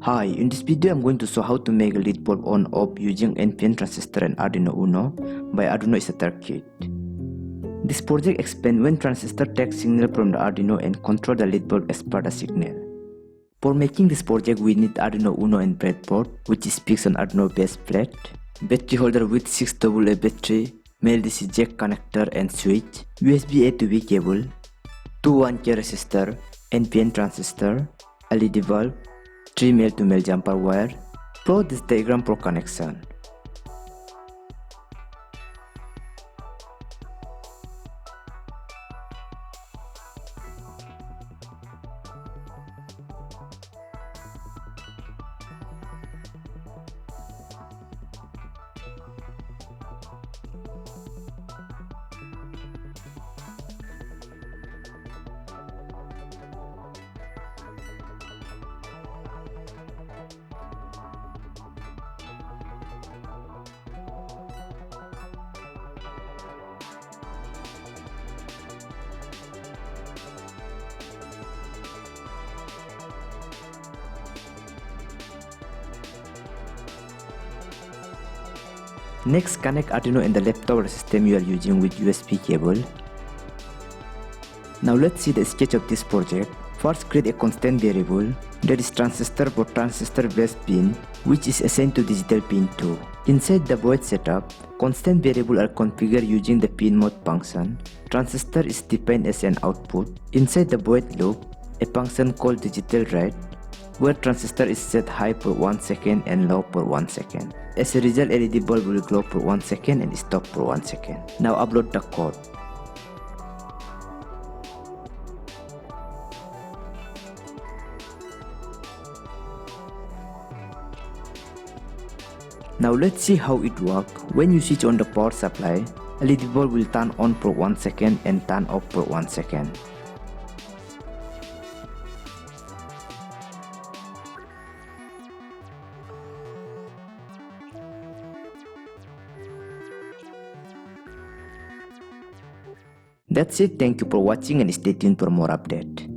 Hi, in this video I'm going to show how to make a LED bulb on off using NPN transistor and Arduino Uno by RoboticsLoverKatit. This project explains when transistor takes signal from the Arduino and control the LED bulb as per the signal. For making this project we need Arduino Uno and breadboard, which is fixed on Arduino base plate, battery holder with 6 AA battery, male DC jack connector and switch, USB A to B cable, 2 1K resistor, NPN transistor, LED bulb, 3 male to male jumper wire. Plot this diagram for connection. Next, connect Arduino and the laptop system you are using with USB cable. Now let's see the sketch of this project. First, create a constant variable, that is transistor for transistor base pin, which is assigned to digital pin 2. Inside the void setup, constant variable are configured using the pin mode function. Transistor is defined as an output. Inside the void loop, a function called digital write, where transistor is set high for 1 second and low for 1 second. As a result, LED bulb will glow for 1 second and stop for 1 second. Now upload the code. Now let's see how it works. When you switch on the power supply, LED bulb will turn on for 1 second and turn off for 1 second. That's it, thank you for watching and stay tuned for more updates.